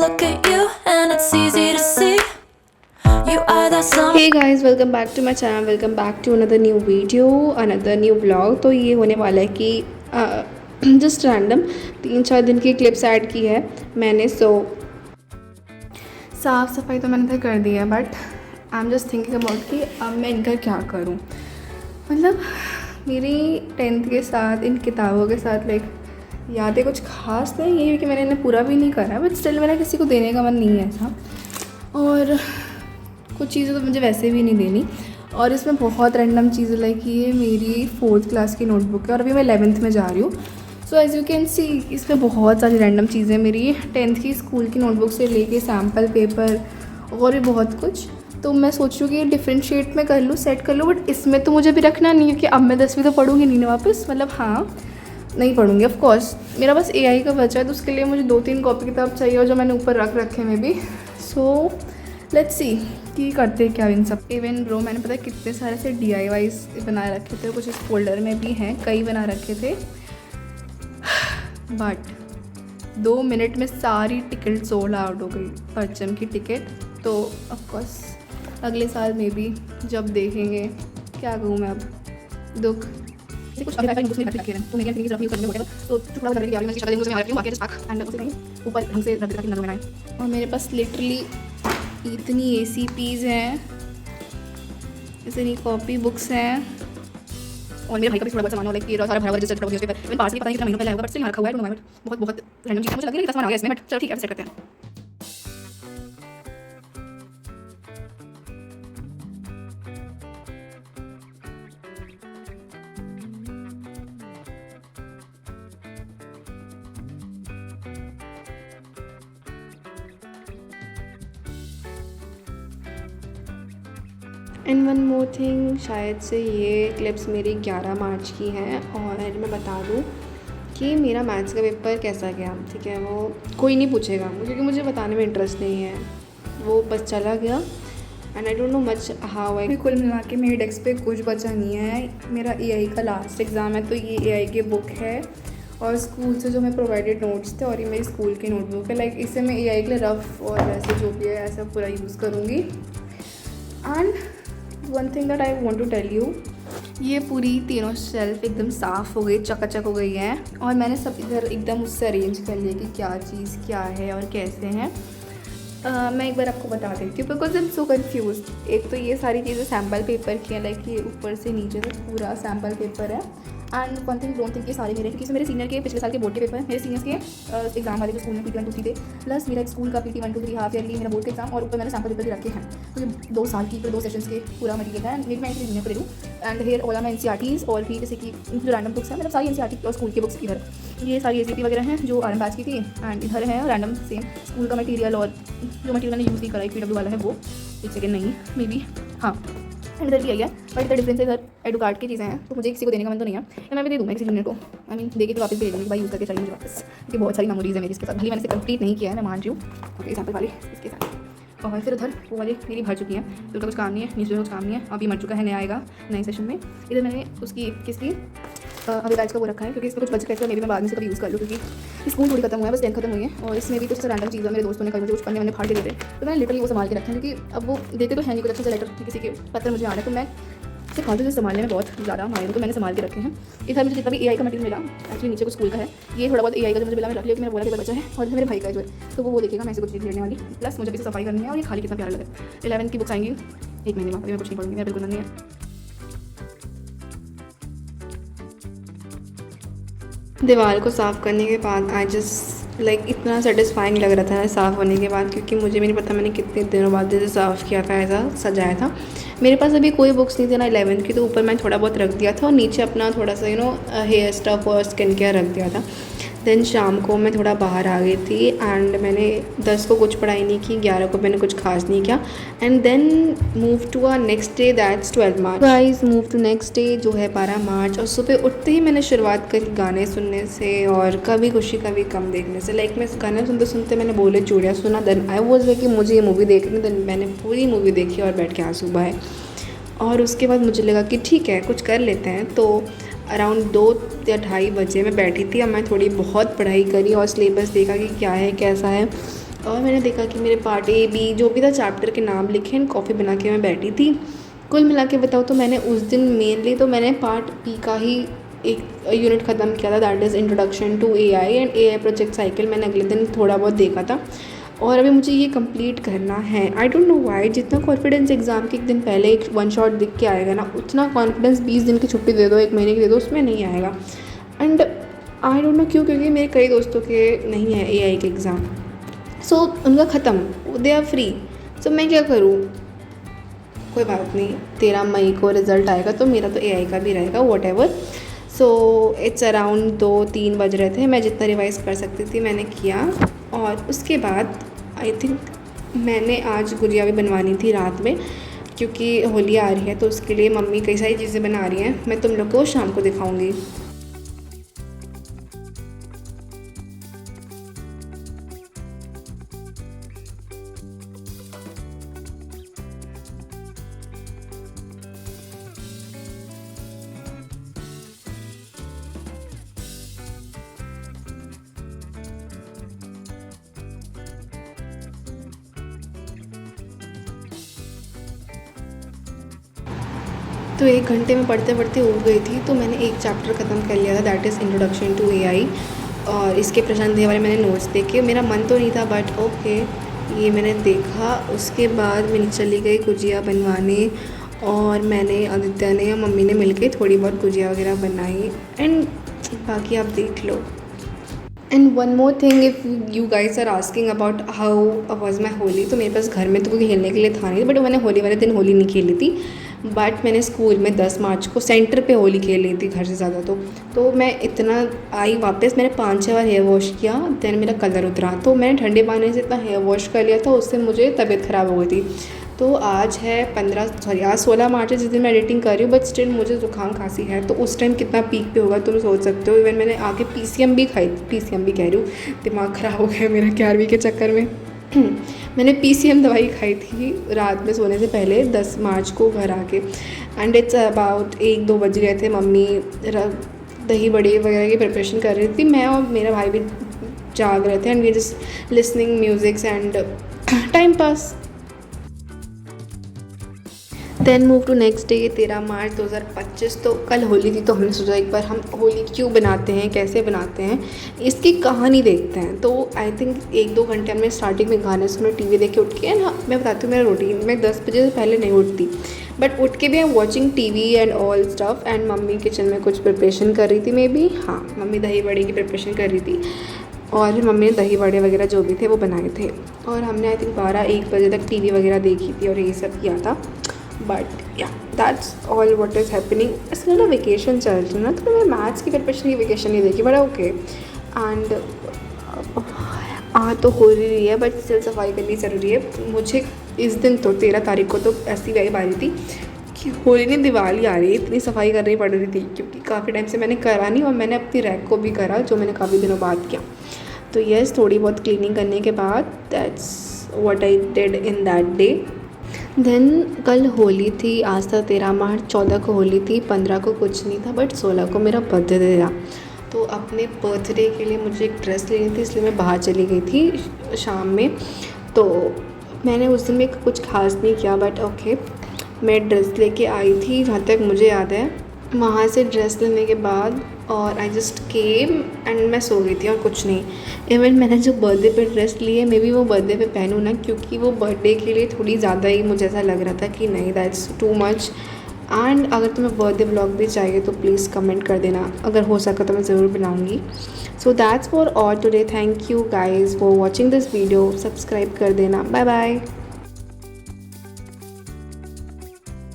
look at you and it's easy to see you are that song. Hey guys, welcome back to my channel, welcome back to another new video, another new vlog. तो ये होने वाला है कि just random 3-4 दिन की clips add की है मैंने। साफ़ सफाई तो मैंने कर दी है, but I am just thinking about कि अब मैं इनका क्या करूँ। मतलब मेरी 10th के साथ इन किताबों के साथ यादें कुछ खास नहीं, ये है कि मैंने इन्हें पूरा भी नहीं करा, बट स्टिल मेरा किसी को देने का मन नहीं है ऐसा। और कुछ चीज़ें तो मुझे वैसे भी नहीं देनी। और इसमें बहुत रैंडम चीज़ें ये मेरी 4th क्लास की नोटबुक है और अभी मैं 11th में जा रही हूँ। So as you can see इसमें बहुत सारी रैंडम चीज़ें मेरी 10th की स्कूल की नोटबुक से लेके सैम्पल पेपर और भी बहुत कुछ। तो मैं सोच रही हूँ कि डिफ्रेंशिएट में कर लूँ, सेट कर लूँ, बट इसमें तो मुझे भी रखना नहीं, क्योंकि अब मैं 10वीं तो पढ़ूँगी नहीं ना वापस। मतलब हाँ, नहीं पढ़ूँगी ऑफ कोर्स। मेरा बस एआई का बचा है, तो उसके लिए मुझे 2-3 कॉपी किताब चाहिए, और जो मैंने ऊपर रख रखे में भी। सो लेट्स सी कि करते क्या इन सब। इवन ब्रो मैंने पता है कितने सारे से DIYs बना रखे थे, कुछ इस फोल्डर में भी हैं, कई बना रखे थे, बट 2 मिनट में सारी टिकट सोल्ड आउट हो गई, परचम की टिकट। तो ऑफकोर्स अगले साल में भी जब देखेंगे, क्या कहूँ मैं अब, दुख कुछ ऊपर ढंग से रख देता कि नजर में आए। और मेरे पास लिटरली इतनी ACPs हैं, इतनी कॉपी बुक्स हैं, और मेरे भाई का भी थोड़ा बहुत सामान हो, ये सारा भरा हुआ रजिस्टर पेपर। मैंने पास नहीं पता कितना महीनों पहले आएगा, बट स्टिल रखा हुआ है। बहुत बहुत रैंडम चीज़ मुझे लग रही है कि सामान आ गया इसमें, बट चलो ठीक है, सेट करते हैं। एंड वन मोर थिंग, शायद से ये क्लिप्स मेरी 11 मार्च की हैं, और मैं बता दूँ कि मेरा मैथ्स का पेपर कैसा गया। ठीक है, वो कोई नहीं पूछेगा क्योंकि मुझे बताने में इंटरेस्ट नहीं है, वो बस चला गया। And I don't know much how I. कुल मिला के मेरे डेस्क पे कुछ बचा नहीं है। मेरा AI का लास्ट एग्ज़ाम है, तो ये AI की बुक है, और स्कूल से जो मैं प्रोवाइडेड नोट्स थे, और ये मेरी स्कूल की नोटबुक है। इसे मैं AI के लिए रफ़ और ऐसे जो भी है ऐसा पूरा यूज़ करूँगी। And one thing that I want to tell you, ये पूरी तीनों शेल्फ एकदम साफ़ हो गई, चकाचक हो गई है, और मैंने सब इधर एकदम उससे अरेंज कर लिया कि क्या चीज़ क्या है और कैसे हैं। मैं एक बार आपको बता देती हूँ, because I am so confuse. एक तो ये सारी चीज़ें सैम्पल पेपर की हैं, ये ऊपर से नीचे तक पूरा सैम्पल पेपर है। And one thing don't think ये सारे मेरे, क्योंकि मेरे सीनियर के पिछले साल के बोर्ड के पेपर हैं, मेरे सीनियर्स के एग्जाम वाले जो स्कूल में PT 1 2 3 थे, प्लस मेरा स्कूल का PT 1 2 3 हाफ ईयरली, मेरा बोर्ड का एग्जाम, और ऊपर मैंने सैम्पल पेपर भी रखे हैं। तो ये 2 साल की 2 सेशंस के पूरा मटीरियल है। मेरी मैं सीनियर को दे दूँ। एंड हेयर ऑल मैं NCERTs, और भी जैसे कि जो रैंडम बुक्स हैं, मतलब सारी NCERT और स्कूल की बुक्स इधर। ये सारी ACP वगैरह हैं जो RM बैच की थी, एंड इधर है रैंडम सेम स्कूल का मटीरियल, और जो मटीरियल मैंने यूज़ नहीं करा PW वाला है वो। एक सेकेंड, नहीं मे बी हाँ, इधर भी आई है, बट इधर डिफरेंस है, इधर एडु कार्ड की चीज़ें हैं, तो मुझे किसी को देने का मन तो नहीं है। मैं भी दे दूँगा किसी जूनियर को। आई मीन देगी तो वापस भी दे दूँगी, भाई यूज़ करके चाहिए मुझे वापस, क्योंकि बहुत सारी मेमोरीज है मेरी इसके साथ। भले मैंने इसे कंप्लीट नहीं किया है, मैं मान रही हूँ। ओके, सैम्पल वाली इसके साथ, और फिर उधर वो वाली मेरी भर चुकी हैं, तो उसका कुछ काम नहीं है, नीचे कुछ काम नहीं है, अभी मर चुका है, नया आएगा नए सेशन में। इधर मैंने उसकी किसकी अभी बैच का वो रखा है, क्योंकि इसमें कुछ बच गया, मे भी मैं बाद में से कभी यूज़ कर लूँ, क्योंकि स्कूल थोड़ी खत्म हुआ है, बस 10th खत्म हुई है, और इसमें भी कुछ रैंडम चीज़ें मेरे दोस्तों ने कभी मुझे कुछ पन्ने मैंने फाड़ के देते, तो मैंने लिटरली वो संभाल के रखे हैं, क्योंकि अब वो देते तो है नहीं कुछ अच्छा सा लेटर, किसी के पत्र मुझे आ रहा है, तो मैं इसे फालतू से संभालने में बहुत ज़्यादा माहिर हूँ, तो मैंने संभाल के रखे हैं। इधर मुझे जितना भी AI का मटीरियल मिला, एक्चुअली नीचे कुछ स्कूल का है, ये थोड़ा बहुत AI का जो मुझे मिला मैं रख लिया, कि मेरा बोला पेपर बचा है, और मेरे भाई का जो है, तो वो देखेगा मैं इसे कुछ चीज़ लेने वाली, प्लस मुझे भी सफाई करनी है, और ये खाली कितना प्यारा लगे। 11th की बुक्स आएंगी 1 महीने में, अभी मैं कुछ नहीं पढ़ूंगी, मेरा बिल्कुल नहीं है। दीवार को साफ़ करने के बाद आई जस्ट इतना सेटिस्फाइंग लग रहा था साफ़ होने के बाद, क्योंकि मुझे नहीं पता मैंने कितने दिनों बाद जैसे साफ़ किया था, ऐसा सजाया था। मेरे पास अभी कोई बुक्स नहीं थी ना 11th की, तो ऊपर मैंने थोड़ा बहुत रख दिया था, और नीचे अपना थोड़ा सा हेयर स्टफ और स्किन केयर रख दिया था। देन शाम को मैं थोड़ा बाहर आ गई थी, एंड मैंने 10 को कुछ पढ़ाई नहीं की, 11 को मैंने कुछ खास नहीं किया, and then move to a next day, that's 12 March. Guys, move to next day जो है 12 मार्च, और सुबह उठते ही मैंने शुरुआत करी गाने सुनने से, और कभी खुशी कभी कम देखने से। मैं गाने सुनते सुनते मैंने बोले चूड़िया सुना, देन आई वॉज कि मुझे ये मूवी देखनी, देन मैंने पूरी मूवी देखी और बैठ के आंसू बहाए। और उसके बाद मुझे लगा कि ठीक है कुछ कर लेते हैं, तो अराउंड 2 या 2:30 बजे मैं बैठी थी, और मैं थोड़ी बहुत पढ़ाई करी और सिलेबस देखा कि क्या है कैसा है, और मैंने देखा कि मेरे पार्ट ए बी जो भी था चैप्टर के नाम लिखे एंड कॉफ़ी बना के मैं बैठी थी। कुल मिला के बताऊँ तो मैंने उस दिन मेनली तो मैंने पार्ट बी का ही एक यूनिट ख़त्म किया था, that is introduction to AI and AI project cycle. मैंने अगले दिन थोड़ा बहुत देखा था और अभी मुझे ये कंप्लीट करना है। आई डोंट नो व्हाई, जितना कॉन्फिडेंस एग्ज़ाम के एक दिन पहले एक वन शॉट दिख के आएगा ना, उतना कॉन्फिडेंस 20 दिन की छुट्टी दे दो, 1 महीने की दे दो, उसमें नहीं आएगा। एंड आई डोंट नो क्यों, क्योंकि मेरे कई दोस्तों के नहीं है एआई के एग्ज़ाम, सो उनका ख़त्म, दे आर फ्री। सो मैं क्या करूँ? कोई बात नहीं, 13 मई को रिज़ल्ट आएगा तो मेरा तो एआई का भी रहेगा, what ever. So it's around 2-3 बज रहे थे। मैं जितना रिवाइज़ कर सकती थी मैंने किया और उसके बाद आई थिंक मैंने आज गुजिया भी बनवानी थी रात में, क्योंकि होली आ रही है तो उसके लिए मम्मी कई सारी चीज़ें बना रही हैं। मैं तुम लोग को शाम को दिखाऊंगी। तो 1 घंटे में पढ़ते पढ़ते उब गई थी, तो मैंने एक चैप्टर ख़त्म कर लिया था, that is introduction to AI. और इसके प्रशांत दे वाले मैंने नोट्स देखे, मेरा मन तो नहीं था बट ओके, ये मैंने देखा। उसके बाद मैं चली गई गुजिया बनवाने और मैंने, आदित्य ने और मम्मी ने मिलके थोड़ी बहुत गुजिया वगैरह बनाई एंड बाकी आप देख लो। And one more thing, if you guys are asking about how was my Holi, तो मेरे पास घर में तो कोई खेलने के लिए था नहीं, बट मैंने होली वाले दिन होली नहीं खेली थी, बट मैंने स्कूल में 10 मार्च को सेंटर पे होली खेल ली थी घर से ज़्यादा। तो मैं इतना आई वापस, मैंने 5-6 बार हेयर वॉश किया, देन मेरा कलर उतरा, तो मैंने ठंडे पानी से इतना हेयर वॉश कर लिया था, उससे मुझे तबीयत ख़राब हो गई थी। तो आज है आज 16 मार्च है जिस दिन मैं एडिटिंग कर रही हूँ, बट स्टिल मुझे ज़ुकाम खांसी है। तो उस टाइम कितना पीक पे होगा तुम सोच सकते हो। इवन मैंने आके पीसीएम भी खाई, पीसीएम भी कह रही हूँ, दिमाग ख़राब हो गया मेरा 11वीं के चक्कर में। मैंने पीसीएम दवाई खाई थी रात में सोने से पहले 10 मार्च को घर आके, एंड इट्स अबाउट 1-2 बज गए थे। मम्मी दही बड़े वगैरह की प्रिपरेशन कर रही थी, मैं और मेरा भाई भी जाग रहे थे and we just listening musics and time pass. Then move to next day, 13 March 2025। तो कल होली थी, तो हमने सोचा एक बार हम होली क्यों बनाते हैं, कैसे बनाते हैं, इसकी कहानी देखते हैं। तो आई थिंक 1-2 घंटे हमने स्टार्टिंग में गाने सुने, टीवी देख के उठ के। एंड मैं बताती हूँ मेरा रूटीन, मैं 10 बजे से पहले नहीं उठती, बट उठ के भी I am watching TV and all stuff. And mummy kitchen में कुछ प्रिपरेशन कर रही थी, मे बी, हाँ मम्मी दही बड़े की प्रिपरेशन कर रही थी और मम्मी ने दही बड़े वगैरह जो भी थे वो बनाए थे। और हमने आई थिंक 12-1 बजे तक टीवी वगैरह देखी थी और ये सब किया था। बट या that's all what is happening. इसमें ना वेकेशन चल रही है ना, तो मैं मैथ्स की प्रिपरेशन की वेकेशन नहीं देखी, बट ओके। एंड तो हो रही है, बट स्टिल सफाई करनी ज़रूरी है। मुझे इस दिन तो 13 तारीख को तो ऐसी वाइब आ रही थी कि होली नहीं दिवाली आ रही है, इतनी सफाई करनी पड़ रही थी, क्योंकि काफ़ी टाइम से मैंने करा नहीं और मैंने अपनी रैक को भी करा जो मैंने काफ़ी दिनों बाद किया। तो यस, थोड़ी बहुत क्लीनिंग करने के बाद that's what I did in that day. देन कल होली थी, आज था 13 मार्च, 14 को होली थी, 15 को कुछ नहीं था, बट 16 को मेरा बर्थडे था। तो अपने बर्थडे के लिए मुझे एक ड्रेस लेनी थी, इसलिए मैं बाहर चली गई थी शाम में। तो मैंने उस दिन में कुछ खास नहीं किया, बट ओके, मैं ड्रेस लेके आई थी जहाँ तक मुझे याद है। वहाँ से ड्रेस लेने के बाद और आई जस्ट केम एंड मैं सो गई थी और कुछ नहीं। इवन मैंने जो बर्थडे पे ड्रेस ली है, मे बी वो बर्थडे पे पहनूँ ना, क्योंकि वो बर्थडे के लिए थोड़ी ज़्यादा ही मुझे ऐसा लग रहा था कि नहीं, दैट्स टू मच। एंड अगर तुम्हें बर्थडे व्लॉग भी चाहिए तो प्लीज़ कमेंट कर देना, अगर हो सका तो मैं ज़रूर बनाऊँगी। So that's for all today. Thank you guys for watching this video. Subscribe कर देना। Bye bye.